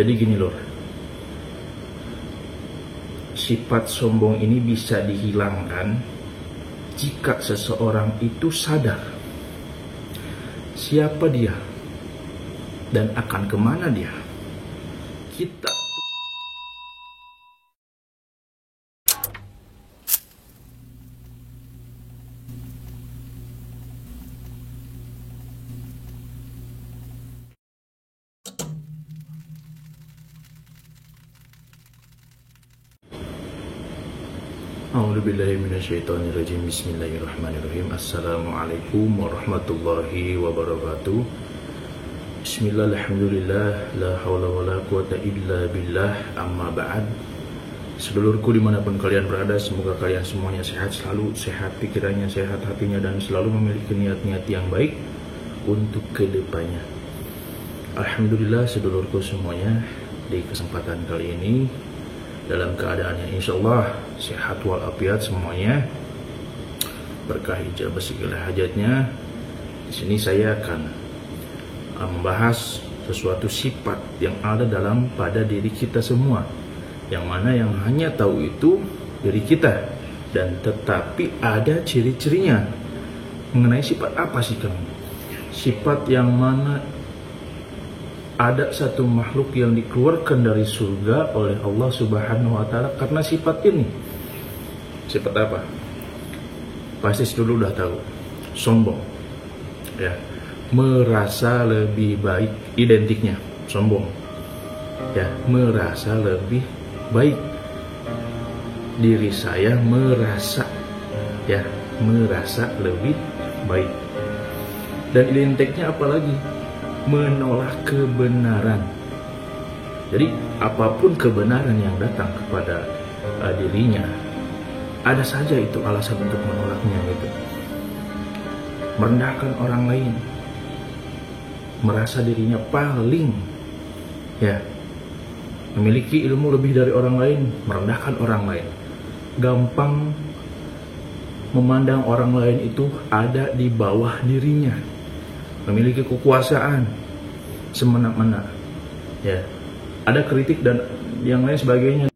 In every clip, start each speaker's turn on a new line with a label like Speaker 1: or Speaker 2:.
Speaker 1: Jadi gini loh, sifat sombong ini bisa dihilangkan jika seseorang itu sadar siapa dia dan akan kemana dia. Kita A'udzubillahiminasyaitonirrajim. Bismillahirrahmanirrahim. Assalamualaikum warahmatullahi wabarakatuh. Bismillah, alhamdulillah, la hawla wa la quwata illa billah, amma ba'd. Sedulurku dimanapun kalian berada, semoga kalian semuanya sehat selalu, sehat pikirannya, sehat hatinya, dan selalu memiliki niat-niat yang baik untuk kedepannya. Alhamdulillah sedulurku semuanya, di kesempatan kali ini dalam keadaan yang insyaallah sehat walafiat semuanya, berkah ijabah segala hajatnya. Di sini saya akan membahas sesuatu sifat yang ada dalam pada diri kita semua, yang mana yang hanya tahu itu diri kita, dan tetapi ada ciri-cirinya. Mengenai sifat apa sih kami? Sifat yang mana ada satu makhluk yang dikeluarkan dari surga oleh Allah Subhanahu wa taala karena sifat ini. Sifat apa? Pasti dulu udah tahu. Sombong. Ya. Merasa lebih baik, identiknya sombong. Ya, merasa lebih baik. Diri saya merasa, ya, merasa lebih baik. Dan identiknya apa lagi? Menolak kebenaran. Jadi apapun kebenaran yang datang kepada dirinya, ada saja itu alasan untuk menolaknya gitu. Merendahkan orang lain, merasa dirinya paling, ya, memiliki ilmu lebih dari orang lain, merendahkan orang lain, gampang memandang orang lain itu ada di bawah dirinya, memiliki kekuasaan semena-mena, ya, ada kritik dan yang lain sebagainya.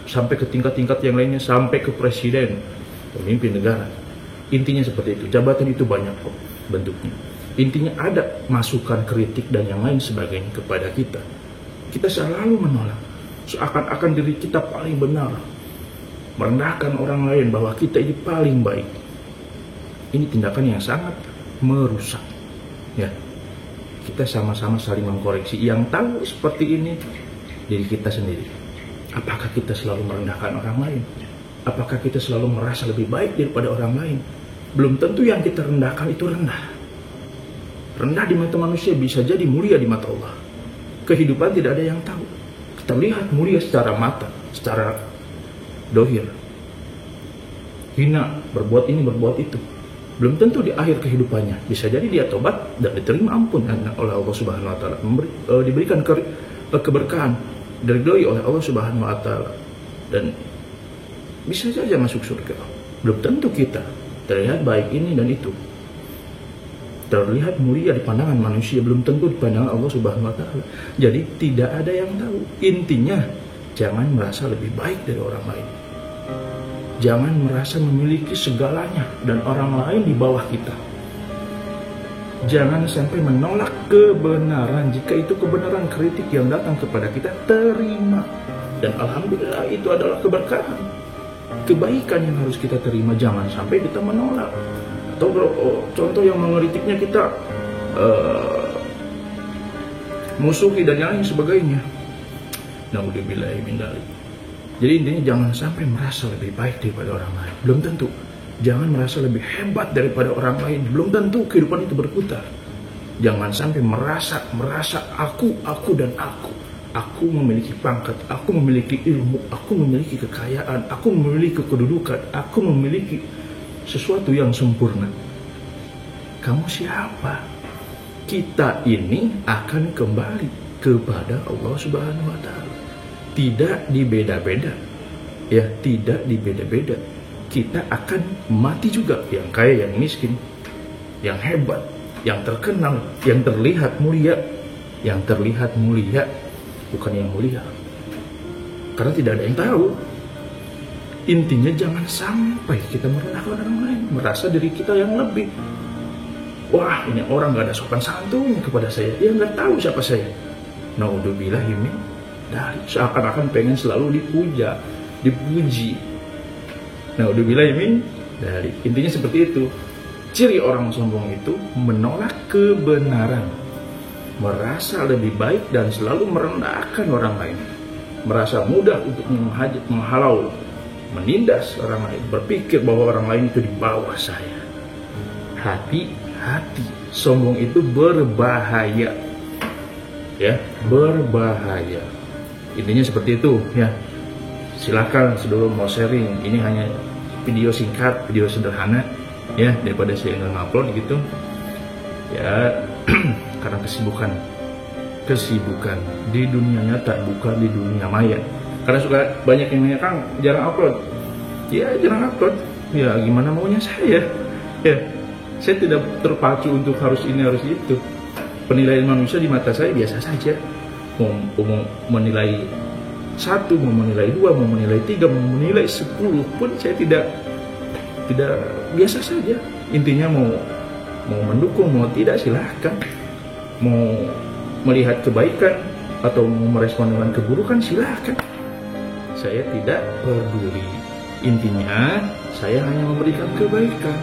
Speaker 1: sampai ke tingkat-tingkat yang lainnya, sampai ke presiden, pemimpin negara. Intinya seperti itu. Jabatan itu banyak kok bentuknya. Intinya ada masukan, kritik, dan yang lain sebagainya kepada kita. Kita selalu menolak. Seakan-akan diri kita paling benar. Merendahkan orang lain bahwa kita ini paling baik. Ini tindakan yang sangat merusak. Ya, kita sama-sama saling mengkoreksi. Yang tahu seperti ini diri kita sendiri. Apakah kita selalu merendahkan orang lain? Apakah kita selalu merasa lebih baik daripada orang lain? Belum tentu yang kita rendahkan itu rendah. Rendah di mata manusia bisa jadi mulia di mata Allah. Kehidupan tidak ada yang tahu. Kita lihat mulia secara mata, secara dohir. Hina, berbuat ini, berbuat itu. Belum tentu di akhir kehidupannya. Bisa jadi dia tobat dan diterima ampun oleh Allah Subhanahu wa Ta'ala. Diberikan keberkahan, diridhoi oleh Allah Subhanahu wa Ta'ala. Dan bisa saja masuk surga. Belum tentu kita terlihat baik ini dan itu. Terlihat mulia di pandangan manusia, belum tentu di pandangan Allah Subhanahu wa Ta'ala. Jadi tidak ada yang tahu. Intinya, jangan merasa lebih baik dari orang lain. Jangan merasa memiliki segalanya dan orang lain di bawah kita. Jangan sampai menolak kebenaran. Jika itu kebenaran, kritik yang datang kepada kita, terima. Dan alhamdulillah itu adalah keberkahan, kebaikan yang harus kita terima. Jangan sampai kita menolak. Atau contoh yang mengkritiknya kita musuhi dan yang lain sebagainya. Naudzubillahi min dzalik. Jadi intinya jangan sampai merasa lebih baik daripada orang lain. Belum tentu. Jangan merasa lebih hebat daripada orang lain. Belum tentu kehidupan itu berputar. Jangan sampai merasa aku dan aku. Aku memiliki pangkat, aku memiliki ilmu, aku memiliki kekayaan, aku memiliki kedudukan, aku memiliki sesuatu yang sempurna. Kamu siapa? Kita ini akan kembali kepada Allah Subhanahu wa Ta'ala. Tidak dibeda-beda. Ya, tidak dibeda-beda. Kita akan mati juga, yang kaya, yang miskin, yang hebat, yang terkenal, yang terlihat mulia, bukan yang mulia. Karena tidak ada yang tahu. Intinya jangan sampai kita merendahkan orang lain, merasa diri kita yang lebih. Wah, ini orang gak ada sopan santun kepada saya, dia gak tahu siapa saya. Naudzubillahi min dzalik. Seakan-akan pengen selalu dipuja, dipuji. Naudzubillahi min dzalik. Intinya seperti itu. Ciri orang sombong itu menolak kebenaran, merasa lebih baik dan selalu merendahkan orang lain, merasa mudah untuk menghalau, menindas orang lain, berpikir bahwa orang lain itu di bawah saya. Hati-hati, sombong itu berbahaya. Ya, berbahaya. Intinya seperti itu ya. Silakan sebelum mau sharing, ini hanya video singkat, video sederhana ya, daripada saya nge-upload gitu. Ya, karena kesibukan di dunia nyata, bukan di dunia maya. Karena suka banyak yang nanya, Kang, jarang upload. Ya, jarang upload. Ya, gimana maunya saya? Ya, saya tidak terpacu untuk harus ini, harus itu. Penilaian manusia di mata saya biasa saja. Mau menilai 1, mau menilai 2, mau menilai 3, mau menilai 10 pun saya tidak biasa saja. Intinya mau mendukung, mau tidak, silahkan. Mau melihat kebaikan atau mau merespon dengan keburukan, silahkan. Saya tidak peduli. Intinya saya hanya memberikan kebaikan.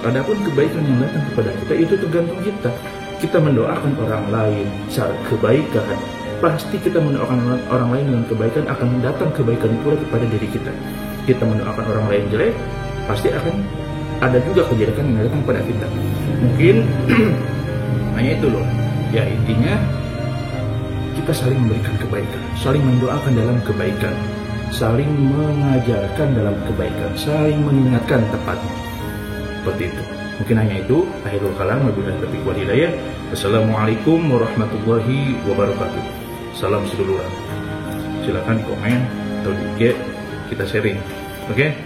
Speaker 1: Adapun kebaikan yang datang kepada kita itu tergantung kita. Kita mendoakan orang lain secara kebaikan, pasti kita mendoakan orang lain dengan kebaikan, akan datang kebaikan pula kepada diri kita. Kita mendoakan orang lain jelek, pasti akan ada juga kejelekan yang datang pada kita. Mungkin hanya itu loh. Ya, intinya kita saling memberikan kebaikan, saling mendoakan dalam kebaikan, saling mengajarkan dalam kebaikan, saling mengingatkan tepatnya. Seperti itu. Mungkin hanya itu. Akhirul kalam, wabillahi taufiq wal hidayah. Wassalamualaikum warahmatullahi wabarakatuh. Salam seduluran. Silakan komen atau di IG kita sharing. Oke?